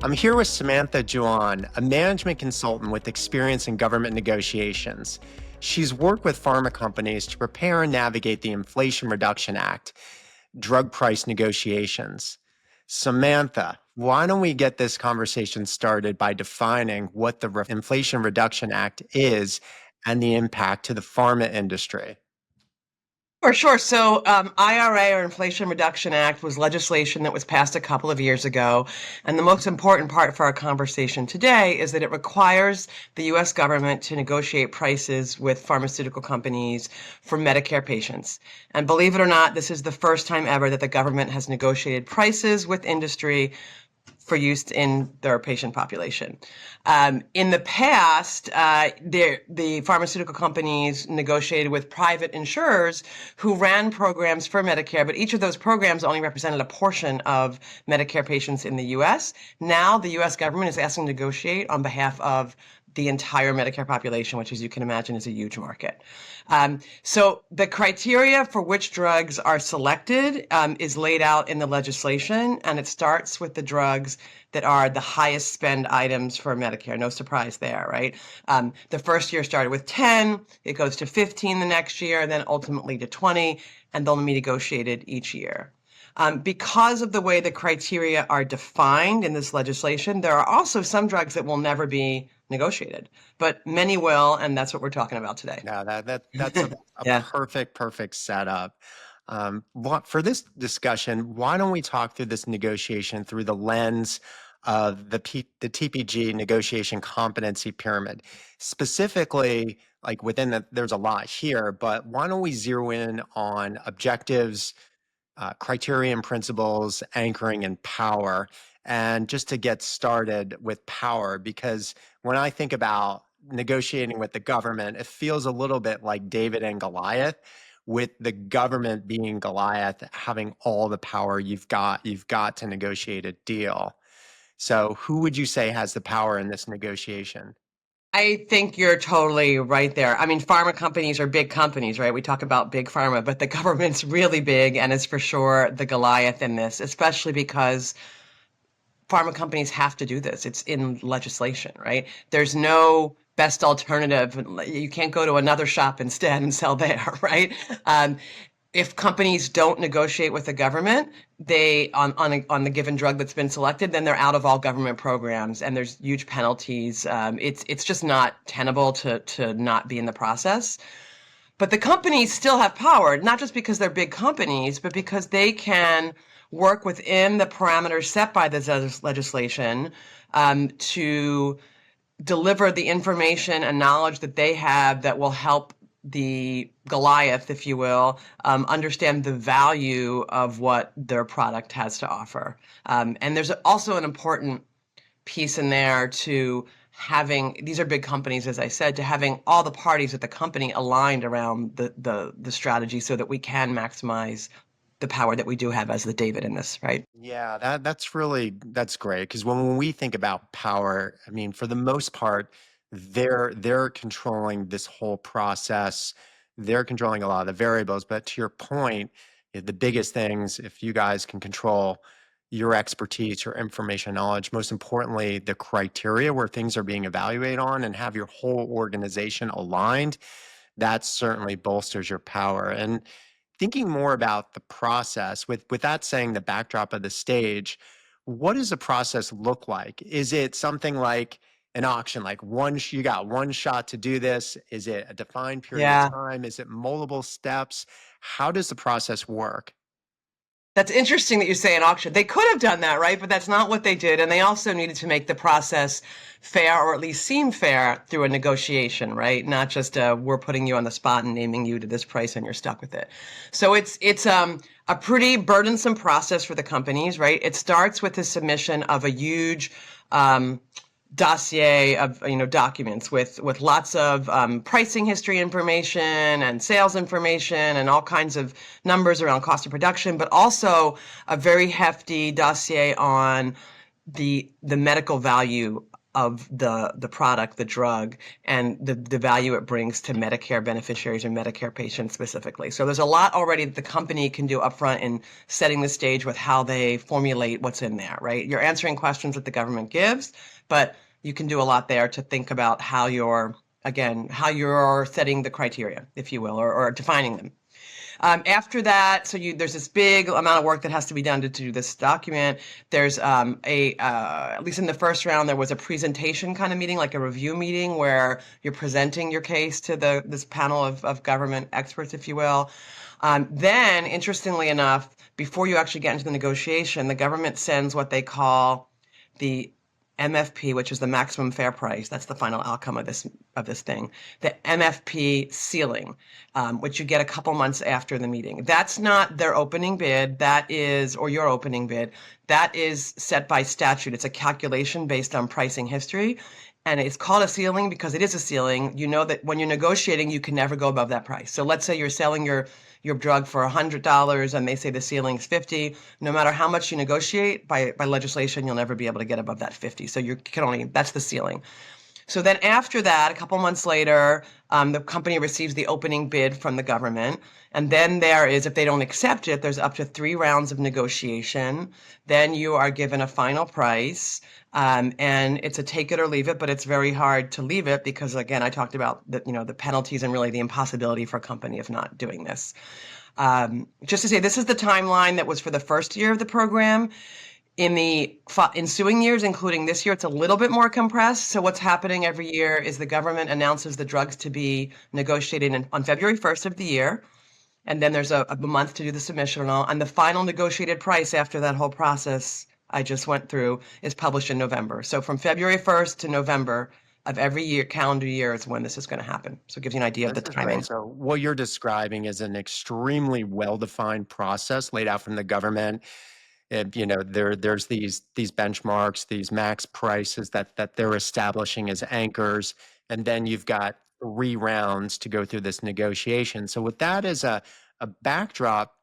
I'm here with Samantha Jouin, a management consultant with experience in government negotiations. She's worked with pharma companies to prepare and navigate the Inflation Reduction Act, drug price negotiations. Samantha, why don't we get this conversation started by defining what the Inflation Reduction Act is and the impact to the pharma industry? For sure. So, IRA or Inflation Reduction Act was legislation that was passed a couple of years ago. And the most important part for our conversation today is that it requires the US government to negotiate prices with pharmaceutical companies for Medicare patients. And believe it or not, this is the first time ever that the government has negotiated prices with industry for use in their patient population. In the past, the pharmaceutical companies negotiated with private insurers who ran programs for Medicare, but each of those programs only represented a portion of Medicare patients in the U.S. Now the U.S. government is asking to negotiate on behalf of the entire Medicare population, which, as you can imagine, is a huge market. So the criteria for which drugs are selected is laid out in the legislation, and it starts with the drugs that are the highest spend items for Medicare. No surprise there, right? The first year started with 10, it goes to 15 the next year, then ultimately to 20, and they'll be negotiated each year. Because of the way the criteria are defined in this legislation, there are also some drugs that will never be negotiated, but many will, and that's what we're talking about today. Yeah, that's a Yeah. perfect setup. For this discussion, why don't we talk through this negotiation through the lens of the TPG negotiation competency pyramid? Specifically, like there's a lot here, but why don't we zero in on objectives, criterion principles, anchoring, and power? And just to get started with power, because when I think about negotiating with the government, it feels a little bit like David and Goliath, with the government being Goliath, having all the power you've got to negotiate a deal. So who would you say has the power in this negotiation? I think you're totally right there. I mean, pharma companies are big companies, right? We talk about big pharma, but the government's really big and is for sure the Goliath in this, especially because pharma companies have to do this. It's in legislation, right? There's no best alternative. You can't go to another shop instead and sell there, right? If companies don't negotiate with the government, they on the given drug that's been selected, then they're out of all government programs, and there's huge penalties. It's just not tenable to not be in the process. But the companies still have power, not just because they're big companies, but because they can work within the parameters set by this legislation to deliver the information and knowledge that they have that will help the Goliath, if you will, understand the value of what their product has to offer. And there's also an important piece in there to having, these are big companies, as I said, to having all the parties at the company aligned around the strategy so that we can maximize the power that we do have as the David in this, right? Yeah, that's great, because when we think about power, I mean, for the most part, they're controlling this whole process. They're controlling a lot of the variables. But to your point, the biggest things, if you guys can control your expertise, your information knowledge, most importantly, the criteria where things are being evaluated on, and have your whole organization aligned, that certainly bolsters your power. And thinking more about the process, with that saying the backdrop of the stage, what does the process look like? Is it something like an auction, like you got one shot to do this? Is it a defined period of Yeah. time? Is it multiple steps? How does the process work? That's interesting that you say an auction. They could have done that, right? But that's not what they did. And they also needed to make the process fair, or at least seem fair, through a negotiation, right? Not just we're putting you on the spot and naming you to this price and you're stuck with it. So it's a pretty burdensome process for the companies, right? It starts with the submission of a huge dossier of documents with lots of pricing history information and sales information and all kinds of numbers around cost of production, but also a very hefty dossier on the medical value of the product, the drug, and the value it brings to Medicare beneficiaries and Medicare patients specifically. So there's a lot already that the company can do upfront in setting the stage with how they formulate what's in there, right? You're answering questions that the government gives, but you can do a lot there to think about how you're, again, how you're setting the criteria, if you will, or defining them. After that, there's this big amount of work that has to be done to do this document. There's at least in the first round, there was a presentation kind of meeting, like a review meeting, where you're presenting your case to this panel of government experts, if you will. Then, interestingly enough, before you actually get into the negotiation, the government sends what they call the MFP, which is the maximum fair price. That's the final outcome of this thing. The MFP ceiling, which you get a couple months after the meeting. That's not their opening bid. That is, or your opening bid. That is set by statute. It's a calculation based on pricing history. And it's called a ceiling because it is a ceiling. You know that when you're negotiating, you can never go above that price. So let's say you're selling your drug for $100 and they say the ceiling is 50. No matter how much you negotiate by legislation, you'll never be able to get above that 50. So you can only, that's the ceiling. So then after that, a couple months later, the company receives the opening bid from the government. And then there is, if they don't accept it, there's up to 3 rounds of negotiation. Then you are given a final price. And it's a take it or leave it, but it's very hard to leave it because, again, I talked about the penalties and really the impossibility for a company of not doing this. Just to say, this is the timeline that was for the first year of the program. In the ensuing years, including this year, it's a little bit more compressed. So what's happening every year is the government announces the drugs to be negotiated on February 1st of the year. And then there's a month to do the submission and all. And the final negotiated price after that whole process I just went through is published in November. So from February 1st to November of every year, calendar year, is when this is going to happen. So it gives you an idea of the This is timing. great. So what you're describing is an extremely well-defined process laid out from the government. And, there's these benchmarks, these max prices that they're establishing as anchors, and then you've got 3 rounds to go through this negotiation. So with that as a backdrop,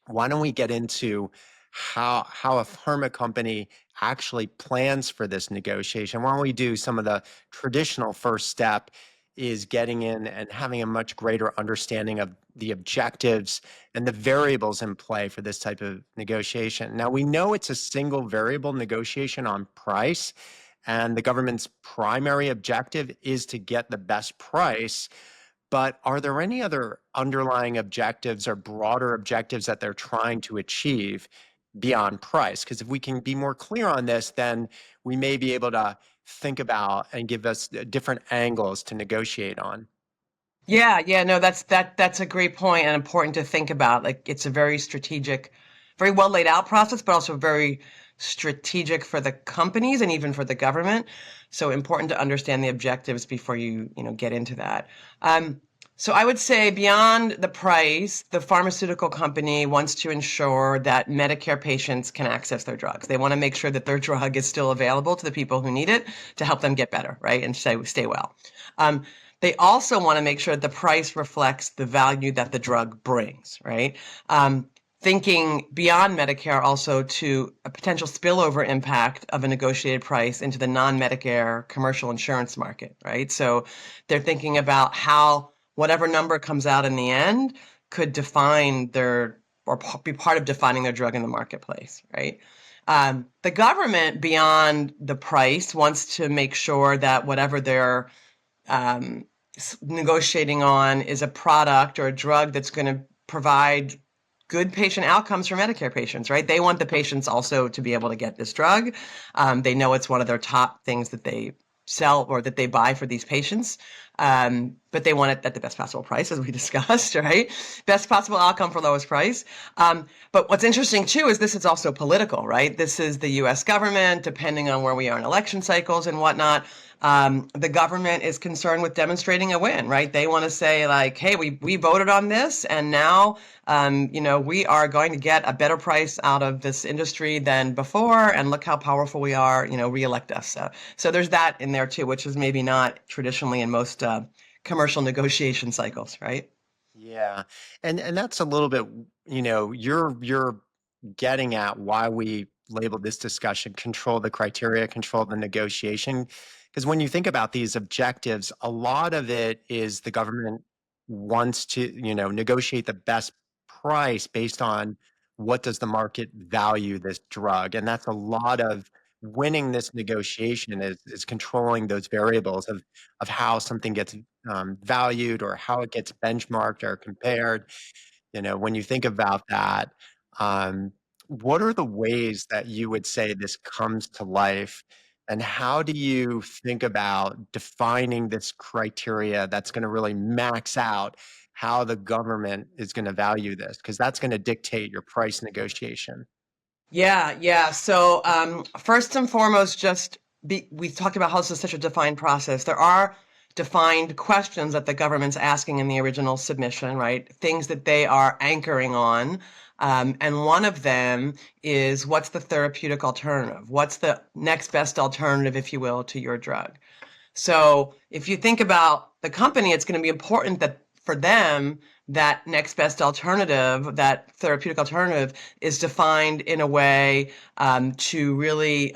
why don't we get into how a pharma company actually plans for this negotiation? Why don't we do some of the traditional first step is getting in and having a much greater understanding of the objectives and the variables in play for this type of negotiation. Now, we know it's a single variable negotiation on price, and the government's primary objective is to get the best price. But are there any other underlying objectives or broader objectives that they're trying to achieve beyond price? Because if we can be more clear on this, then we may be able to think about and give us different angles to negotiate on. Yeah, no, that's a great point and important to think about. Like it's a very strategic, very well laid out process, but also very strategic for the companies and even for the government. So important to understand the objectives before you get into that. So I would say beyond the price, the pharmaceutical company wants to ensure that Medicare patients can access their drugs. They want to make sure that their drug is still available to the people who need it to help them get better, right, and stay well. They also want to make sure that the price reflects the value that the drug brings, right? Thinking beyond Medicare also to a potential spillover impact of a negotiated price into the non-Medicare commercial insurance market, right? So they're thinking about how whatever number comes out in the end could define or be part of defining their drug in the marketplace, right? The government, beyond the price, wants to make sure that whatever they're negotiating on is a product or a drug that's going to provide good patient outcomes for Medicare patients, right? They want the patients also to be able to get this drug. They know it's one of their top things that they sell or that they buy for these patients. But they want it at the best possible price, as we discussed, right? Best possible outcome for lowest price. But what's interesting too is this is also political, right? This is the US government, depending on where we are in election cycles and whatnot. The government is concerned with demonstrating a win, right? They want to say like, hey, we voted on this and now, we are going to get a better price out of this industry than before. And look how powerful we are, reelect us. So there's that in there too, which is maybe not traditionally in most commercial negotiation cycles, right? Yeah. And that's a little bit, you're getting at why we labeled this discussion control the criteria, control the negotiation. Because when you think about these objectives, a lot of it is the government wants to, negotiate the best price based on what does the market value this drug. And that's a lot of winning this negotiation is controlling those variables of how something gets valued or how it gets benchmarked or compared. When you think about that, um, what are the ways that you would say this comes to life? And how do you think about defining this criteria that's going to really max out how the government is going to value this? Because that's going to dictate your price negotiation. Yeah, yeah. So first and foremost, we talked about how this is such a defined process. There are defined questions that the government's asking in the original submission, right? Things that they are anchoring on. And one of them is what's the therapeutic alternative? What's the next best alternative, if you will, to your drug? So if you think about the company, it's going to be important that for them, that next best alternative, that therapeutic alternative, is defined in a way to really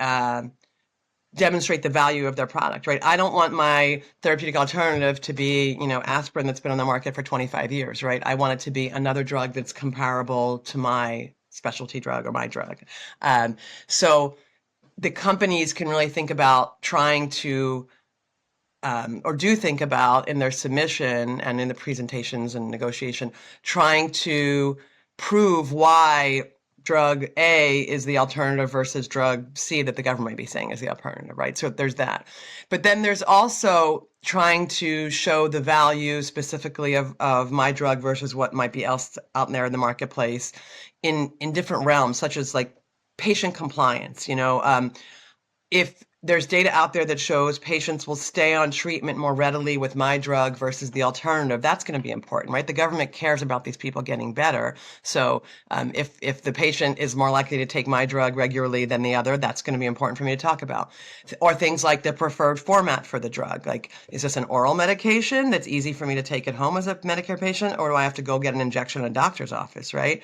demonstrate the value of their product, right? I don't want my therapeutic alternative to be, aspirin that's been on the market for 25 years, right? I want it to be another drug that's comparable to my specialty drug or my drug. So the companies can really think about trying to or do think about in their submission and in the presentations and negotiation, trying to prove why drug A is the alternative versus drug C that the government might be saying is the alternative, right? So there's that. But then there's also trying to show the value specifically of my drug versus what might be else out there in the marketplace in different realms, such as like patient compliance, if there's data out there that shows patients will stay on treatment more readily with my drug versus the alternative, that's going to be important, right? The government cares about these people getting better. So if the patient is more likely to take my drug regularly than the other, that's going to be important for me to talk about. Or things like the preferred format for the drug. Like, is this an oral medication that's easy for me to take at home as a Medicare patient, or do I have to go get an injection in a doctor's office, right?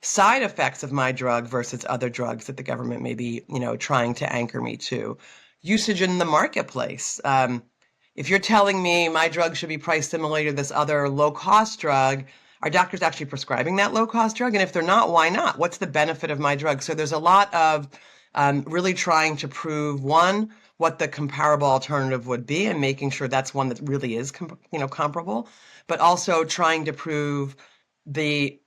Side effects of my drug versus other drugs that the government may be, trying to anchor me to. Usage in the marketplace. If you're telling me my drug should be priced similarly to this other low-cost drug, are doctors actually prescribing that low-cost drug? And if they're not, why not? What's the benefit of my drug? So there's a lot of really trying to prove, one, what the comparable alternative would be and making sure that's one that really is comparable, but also trying to prove the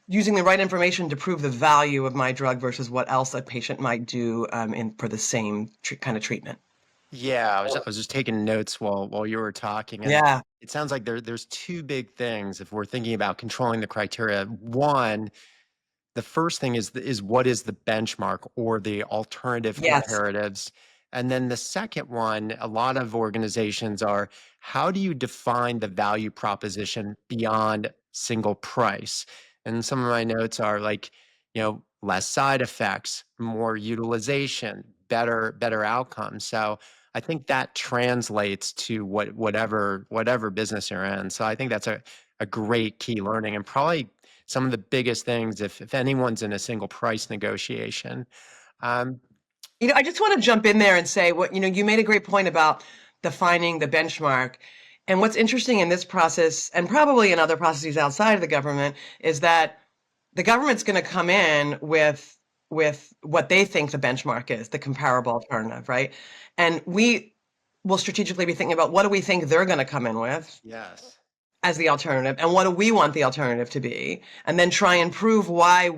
using the right information to prove the value of my drug versus what else a patient might do for the same kind of treatment. Yeah, I was just taking notes while you were talking, and Yeah. it sounds like there's two big things if we're thinking about controlling the criteria. One, the first thing is what is the benchmark or the alternative Yes. comparatives? And then the second one, a lot of organizations are, how do you define the value proposition beyond single price? And some of my notes are like, less side effects, more utilization, better outcomes. So I think that translates to whatever business you're in. So I think that's a great key learning and probably some of the biggest things if anyone's in a single price negotiation. Um, I just want to jump in there and say you made a great point about defining the benchmark. And what's interesting in this process, and probably in other processes outside of the government, is that the government's going to come in with what they think the benchmark is, the comparable alternative, right? And we will strategically be thinking about what do we think they're going to come in with yes. as the alternative, and what do we want the alternative to be, and then try and prove why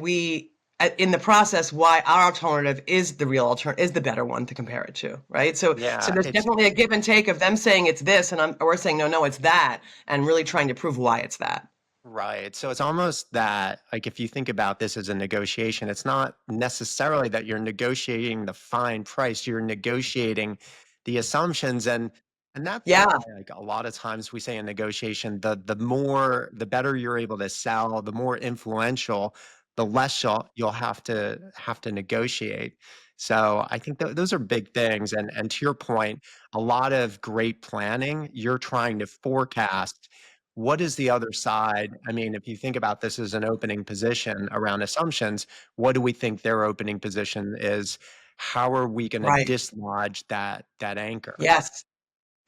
in the process, why our alternative is the real alternative, is the better one to compare it to, right? So Yeah, there's it's definitely a give and take of them saying it's this, and we're saying no, it's that, and really trying to prove why it's that. right. So it's almost that, like, if you think about this as a negotiation, it's not necessarily that you're negotiating the fine price, you're negotiating the assumptions and that's why, Yeah, like, a lot of times we say in negotiation, the better you're able to sell, the more influential, the less you'll have to negotiate. So I think those are big things. And to your point, a lot of great planning, you're trying to forecast what is the other side? I mean, if you think about this as an opening position around assumptions, what do we think their opening position is? How are we going to Right. dislodge that anchor? Yes.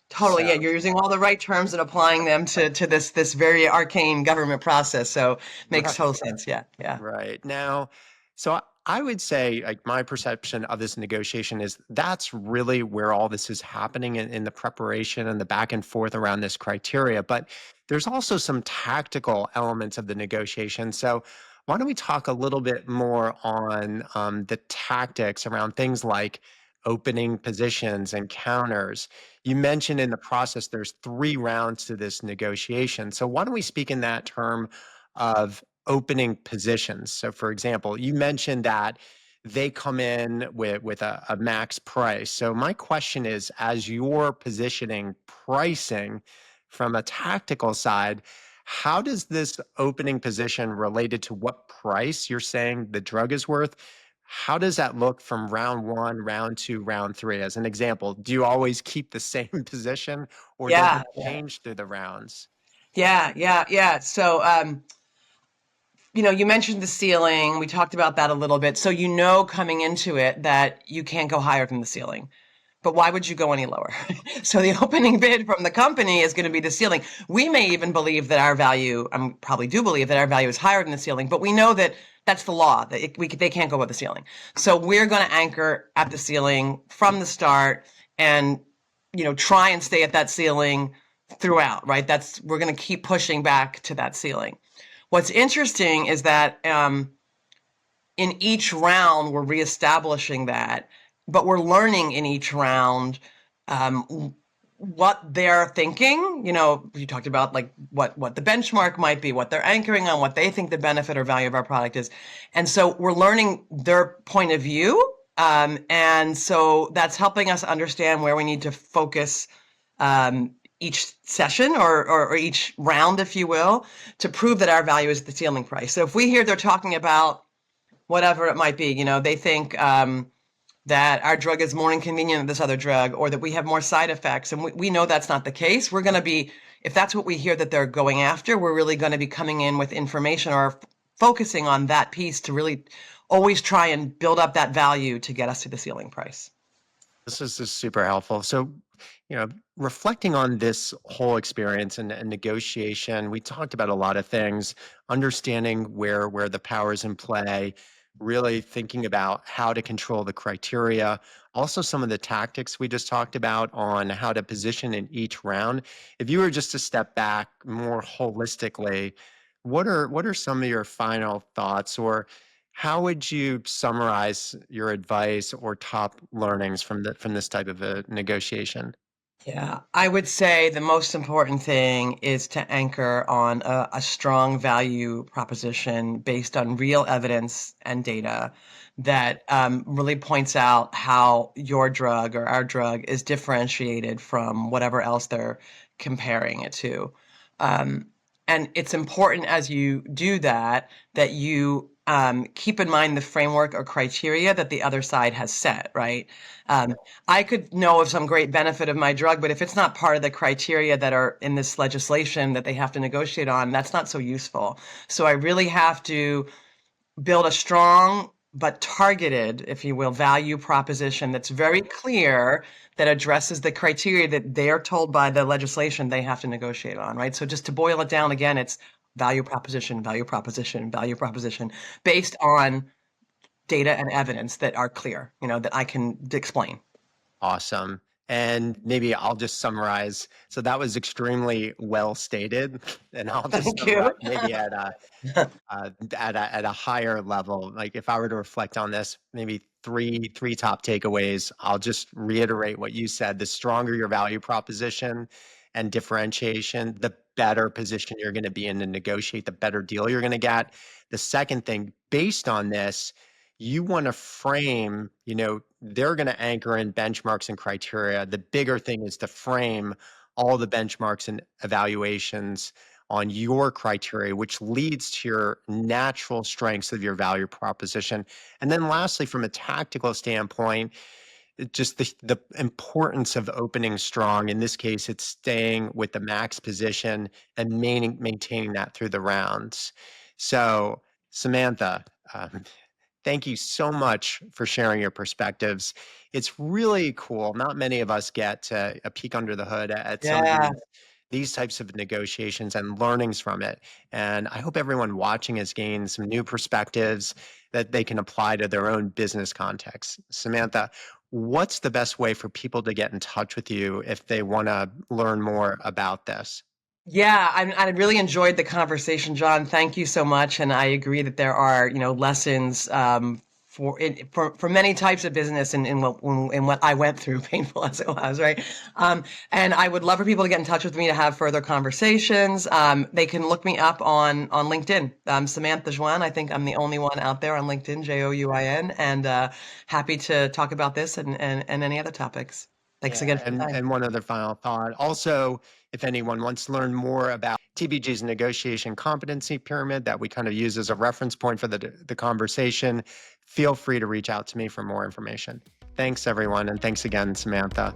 Totally. So Yeah, you're using all the right terms and applying them to this very arcane government process. So makes right. total sense. Yeah. Yeah. Right. Now, so I would say, like, my perception of this negotiation is that's really where all this is happening in the preparation and the back and forth around this criteria. But there's also some tactical elements of the negotiation. So why don't we talk a little bit more on the tactics around things like opening positions and counters? You mentioned in the process there's 3 rounds to this negotiation. So why don't we speak in that term of opening positions? So for example, you mentioned that they come in with a max price. So my question is, as you're positioning pricing from a tactical side, how does this opening position related to what price you're saying the drug is worth? How does that look from round 1, round 2, round 3? As an example, do you always keep the same position, or does Yeah. it Yeah. change through the rounds? Yeah. Yeah. Yeah. So, you mentioned the ceiling. We talked about that a little bit. So coming into it that you can't go higher than the ceiling. But why would you go any lower? So the opening bid from the company is going to be the ceiling. We may even believe that our value, probably do believe that our value is higher than the ceiling, but we know that that's the law, that they can't go above the ceiling. So we're going to anchor at the ceiling from the start and, try and stay at that ceiling throughout, right? We're going to keep pushing back to that ceiling. What's interesting is that in each round, we're reestablishing that, but we're learning in each round what they're thinking. You talked about like what the benchmark might be, what they're anchoring on, what they think the benefit or value of our product is. And so we're learning their point of view. And so that's helping us understand where we need to focus each session or each round, if you will, to prove that our value is the ceiling price. So if we hear they're talking about whatever it might be, they think that our drug is more inconvenient than this other drug, or that we have more side effects, and we know that's not the case. We're going to be, if that's what we hear that they're going after, we're really going to be coming in with information or focusing on that piece to really always try and build up that value to get us to the ceiling price. This is just super helpful. So, reflecting on this whole experience and negotiation, we talked about a lot of things, understanding where the power is in play, really thinking about how to control the criteria, also some of the tactics we just talked about on how to position in each round. If you were just to step back more holistically, what are some of your final thoughts, or how would you summarize your advice or top learnings from this type of a negotiation? Yeah, I would say the most important thing is to anchor on a strong value proposition based on real evidence and data that really points out how your drug or our drug is differentiated from whatever else they're comparing it to. Um, and it's important as you do that that you keep in mind the framework or criteria that the other side has set, right? Um, I could know of some great benefit of my drug, but if it's not part of the criteria that are in this legislation that they have to negotiate on, that's not so useful. So I really have to build a strong but targeted, if you will, value proposition that's very clear, that addresses the criteria that they are told by the legislation they have to negotiate on, right? So just to boil it down again, it's value proposition, value proposition, value proposition, based on data and evidence that are clear, that I can explain. Awesome. And maybe I'll just summarize. So that was extremely well stated, and I'll just Thank summarize you. maybe at a higher level. Like, if I were to reflect on this, maybe three top takeaways. I'll just reiterate what you said. The stronger your value proposition and differentiation, the better position you're going to be in to negotiate, the better deal you're going to get. The second thing, based on this, you want to frame, they're going to anchor in benchmarks and criteria. The bigger thing is to frame all the benchmarks and evaluations on your criteria, which leads to your natural strengths of your value proposition. And then lastly, from a tactical standpoint, just the importance of opening strong. In this case, it's staying with the max position and maintaining that through the rounds. So, Samantha, thank you so much for sharing your perspectives. It's really cool. Not many of us get a peek under the hood at some of Yeah. these types of negotiations and learnings from it. And I hope everyone watching has gained some new perspectives that they can apply to their own business context. Samantha, what's the best way for people to get in touch with you if they want to learn more about this? Yeah, I really enjoyed the conversation, John. Thank you so much. And I agree that there are, lessons for many types of business in what I went through, painful as it was, right? And I would love for people to get in touch with me to have further conversations. They can look me up on LinkedIn. Samantha Jouin. I think I'm the only one out there on LinkedIn, Jouin, and happy to talk about this and any other topics. Thanks again Yeah, for the time. and one other final thought. Also, if anyone wants to learn more about TBG's negotiation competency pyramid that we kind of use as a reference point for the conversation, feel free to reach out to me for more information. Thanks, everyone, and thanks again, Samantha.